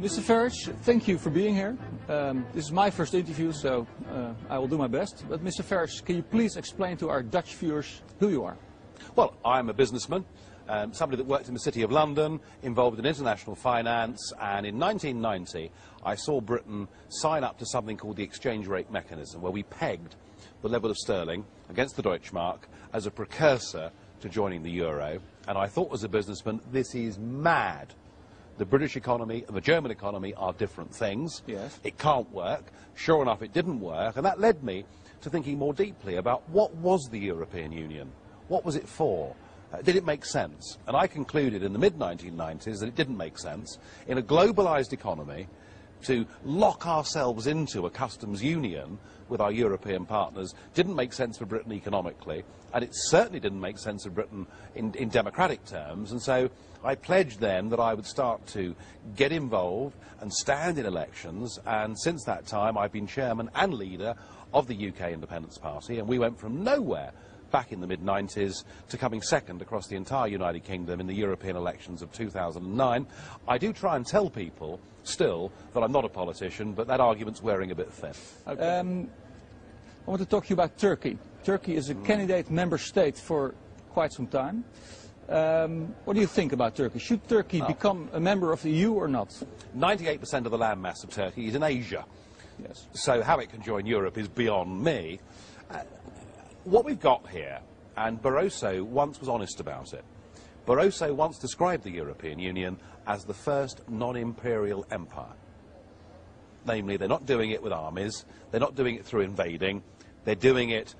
Mr. Farage, thank you for being here. This is my first interview, so I will do my best. But Mr. Farage, can you please explain to our Dutch viewers who you are? Well, I'm a businessman, somebody that worked in the City of London, involved in international finance, and in 1990 I saw Britain sign up to something called the exchange rate mechanism, where we pegged the level of sterling against the Deutschmark as a precursor to joining the euro. And I thought, as a businessman, this is mad. The British economy and the German economy are different things. Yes. It can't work. Sure enough, it didn't work, and that led me to thinking more deeply about what was the European Union? What was it for? Did it make sense? And I concluded in the mid-1990s that it didn't make sense in a globalised economy to lock ourselves into a customs union with our European partners. Didn't make sense for Britain economically, and it certainly didn't make sense for Britain in democratic terms. And so I pledged then that I would start to get involved and stand in elections, and since that time I've been chairman and leader of the UK Independence Party, and we went from nowhere back in the mid-90s to coming second across the entire United Kingdom in the European elections of 2009. I do try and tell people still that I'm not a politician, but that argument's wearing a bit thin. Okay. I want to talk to you about Turkey. Turkey is a candidate member state for quite some time. What do you think about Turkey? Should Turkey become a member of the EU or not? 98% of the landmass of Turkey is in Asia. Yes. So how it can join Europe is beyond me. What we've got here, and Barroso once was honest about it, Barroso once described the European Union as the first non-imperial empire. Namely, they're not doing it with armies, they're not doing it through invading, they're doing it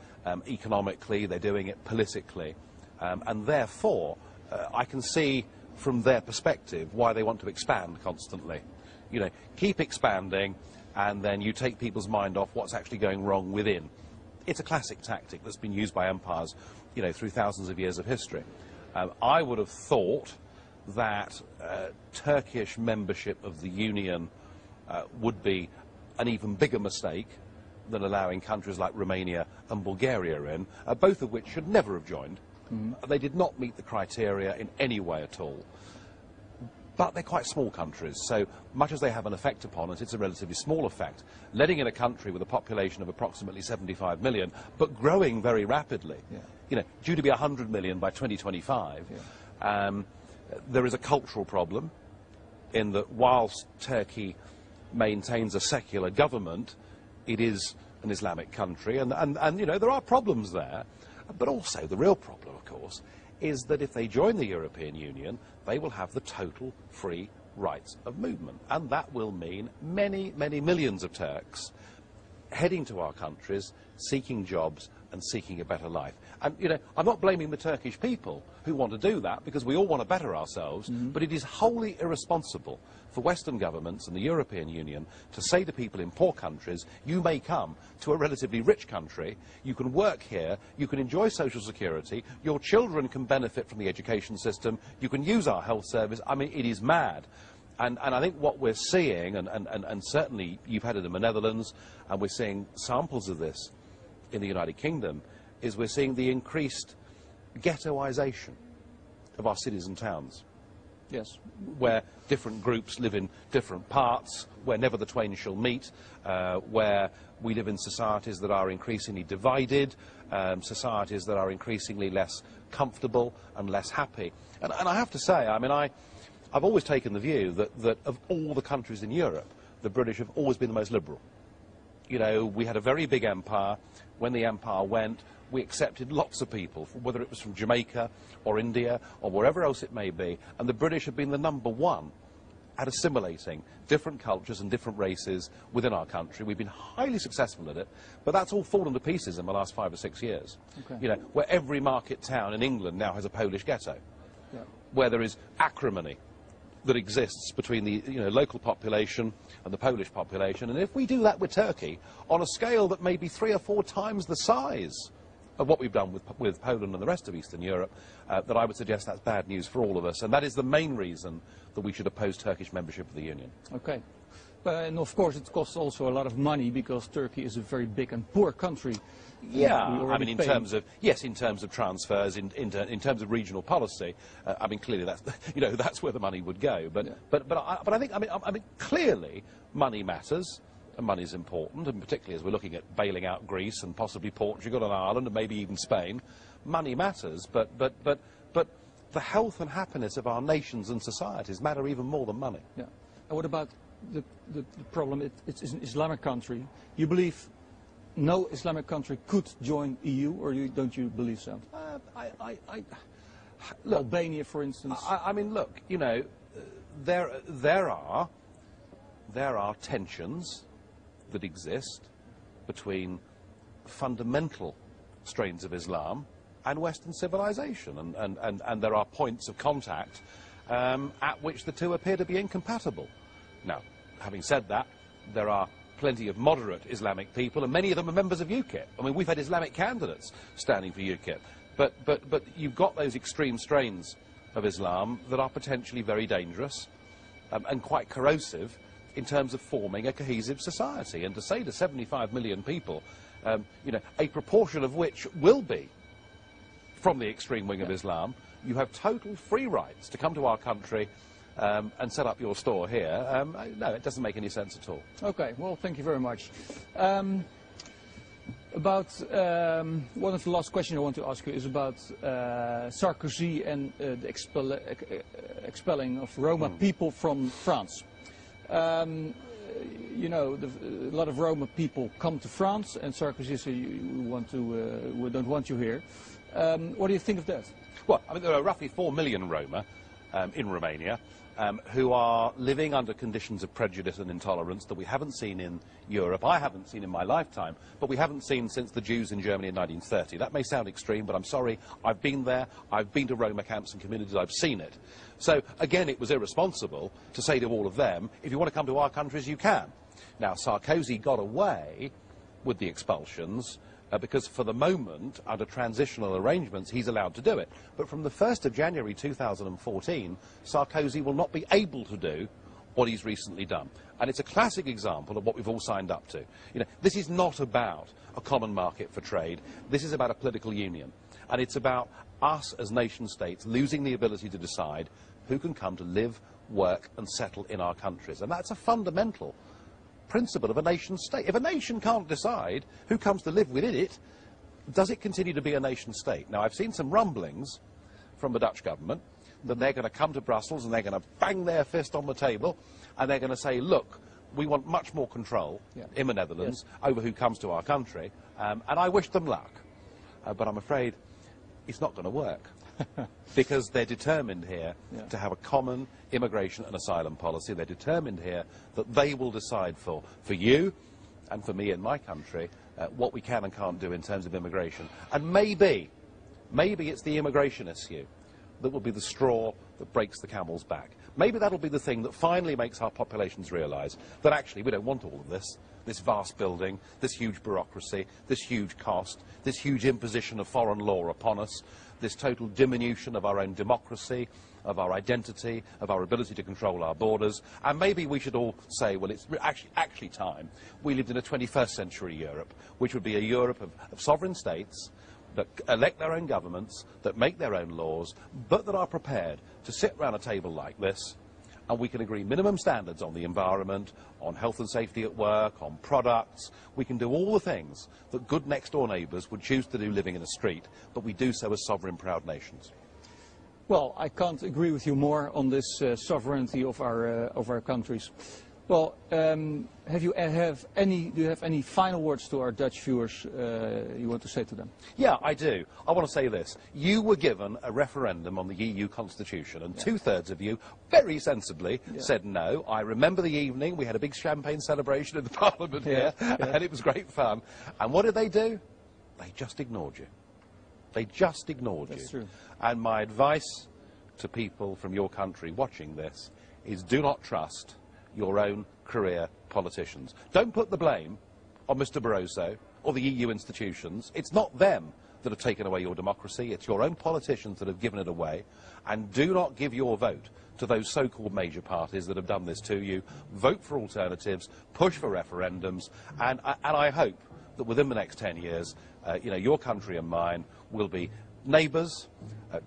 economically, they're doing it politically, and therefore I can see from their perspective why they want to expand constantly. You know, keep expanding, and then you take people's mind off what's actually going wrong within. It's a classic tactic that's been used by empires, you know, through thousands of years of history. I would have thought that Turkish membership of the Union would be an even bigger mistake than allowing countries like Romania and Bulgaria in, both of which should never have joined. They did not meet the criteria in any way at all. But they're quite small countries, so much as they have an effect upon us, it's a relatively small effect. Letting in a country with a population of approximately 75 million, but growing very rapidly, you know, due to be 100 million by 2025, there is a cultural problem in that whilst Turkey maintains a secular government, it is an Islamic country, and you know, there are problems there. But also, the real problem, of course, is that if they join the European Union, they will have the total free rights of movement. And that will mean many, many millions of Turks heading to our countries, seeking jobs and seeking a better life. And, you know, I'm not blaming the Turkish people who want to do that, because we all want to better ourselves, but it is wholly irresponsible for Western governments and the European Union to say to people in poor countries, you may come to a relatively rich country, you can work here, you can enjoy social security, your children can benefit from the education system, you can use our health service. I mean, it is mad. And I think what we're seeing, and certainly you've had it in the Netherlands, and we're seeing samples of this in the United Kingdom, is we're seeing the increased ghettoisation of our cities and towns. Yes. Where different groups live in different parts, where never the twain shall meet, where we live in societies that are increasingly divided, societies that are increasingly less comfortable and less happy. And I have to say, I mean, I've always taken the view that of all the countries in Europe, the British have always been the most liberal. You know, we had a very big empire. When the empire went, we accepted lots of people, whether it was from Jamaica or India or wherever else it may be, and the British have been the #1 at assimilating different cultures and different races within our country. We've been highly successful at it, but that's all fallen to pieces in the last 5 or 6 years. Okay. You know, where every market town in England now has a Polish ghetto, where there is acrimony that exists between the local population and the Polish population. And if we do that with Turkey on a scale that may be 3 or 4 times the size of what we've done with Poland and the rest of Eastern Europe, that I would suggest that's bad news for all of us. And that is the main reason that we should oppose Turkish membership of the Union. Okay. And of course it costs also a lot of money because Turkey is a very big and poor country. Yeah, I mean, in pay. terms of transfers, in terms of regional policy, I mean, clearly that's that's where the money would go. But I think I mean clearly money matters and money is important, and particularly as we're looking at bailing out Greece and possibly Portugal and Ireland and maybe even Spain, money matters. But the health and happiness of our nations and societies matter even more than money. Yeah. And what about the problem? It's an Islamic country. You believe no Islamic country could join EU, or don't you believe so? Look, Albania, for instance. I mean, look, you know, there are tensions that exist between fundamental strains of Islam and Western civilization, and there are points of contact at which the two appear to be incompatible. Now, having said that, there are plenty of moderate Islamic people, and many of them are members of UKIP. I mean, we've had Islamic candidates standing for UKIP. But you've got those extreme strains of Islam that are potentially very dangerous and quite corrosive in terms of forming a cohesive society. And to say to 75 million people, you know, a proportion of which will be from the extreme wing of Islam, you have total free rights to come to our country and set up your store here. No, it doesn't make any sense at all. Okay, well, thank you very much. About one of the last questions I want to ask you is about Sarkozy and the expelling of Roma people from France. You know, a lot of Roma people come to France, and Sarkozy says, we don't want you here. What do you think of that? Well, I mean, there are roughly 4 million Roma in Romania who are living under conditions of prejudice and intolerance that we haven't seen in Europe. I haven't seen in my lifetime, but we haven't seen since the Jews in Germany in 1930. That may sound extreme, but I'm sorry, I've been there, I've been to Roma camps and communities, I've seen it. So, again, it was irresponsible to say to all of them, if you want to come to our countries, you can. Now, Sarkozy got away with the expulsions because for the moment, under transitional arrangements, he's allowed to do it. But from the 1st of January 2014, Sarkozy will not be able to do what he's recently done. And it's a classic example of what we've all signed up to. You know, this is not about a common market for trade. This is about a political union. And it's about us as nation states losing the ability to decide who can come to live, work and settle in our countries. And that's a fundamental principle of a nation state. If a nation can't decide who comes to live within it, does it continue to be a nation state? Now, I've seen some rumblings from the Dutch government that they're going to come to Brussels and they're going to bang their fist on the table and they're going to say, look, we want much more control in the Netherlands over who comes to our country, and I wish them luck. But I'm afraid it's not going to work. Because they're determined here to have a common immigration and asylum policy. They're determined here that they will decide for you and for me in my country what we can and can't do in terms of immigration. And maybe it's the immigration issue that will be the straw that breaks the camel's back. Maybe that'll be the thing that finally makes our populations realise that actually we don't want all of this vast building, this huge bureaucracy, this huge cost, this huge imposition of foreign law upon us, this total diminution of our own democracy, of our identity, of our ability to control our borders. And maybe we should all say, well, it's actually time we lived in a 21st century Europe, which would be a Europe of sovereign states that elect their own governments, that make their own laws, but that are prepared to sit around a table like this, and we can agree minimum standards on the environment, on health and safety at work, on products. We can do all the things that good next-door neighbours would choose to do living in a street, but we do so as sovereign, proud nations. Well, I can't agree with you more on this sovereignty of our countries. Well, do you have any final words to our Dutch viewers you want to say to them? Yeah, I do. I want to say this. You were given a referendum on the EU Constitution, and two-thirds of you, very sensibly, said no. I remember the evening. We had a big champagne celebration in the Parliament here, and it was great fun. And what did they do? They just ignored you. They just ignored you. That's true. And my advice to people from your country watching this is do not trust your own career politicians. Don't put the blame on Mr. Barroso or the EU institutions. It's not them that have taken away your democracy. It's your own politicians that have given it away. And do not give your vote to those so-called major parties that have done this to you. Vote for alternatives, push for referendums, and I hope that within the next 10 years, your country and mine will be neighbours,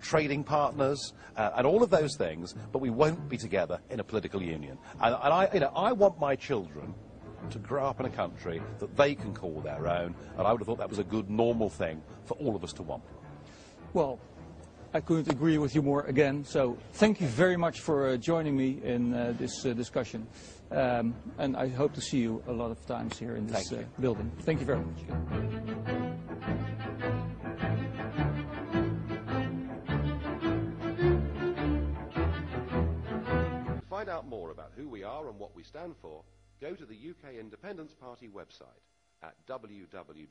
trading partners, and all of those things, but we won't be together in a political union. And I want my children to grow up in a country that they can call their own, and I would have thought that was a good, normal thing for all of us to want. Well, I couldn't agree with you more again, so thank you very much for joining me in this discussion, and I hope to see you a lot of times here in this building. Thank you very much. To find out more about who we are and what we stand for, go to the UK Independence Party website at www.ukip.org.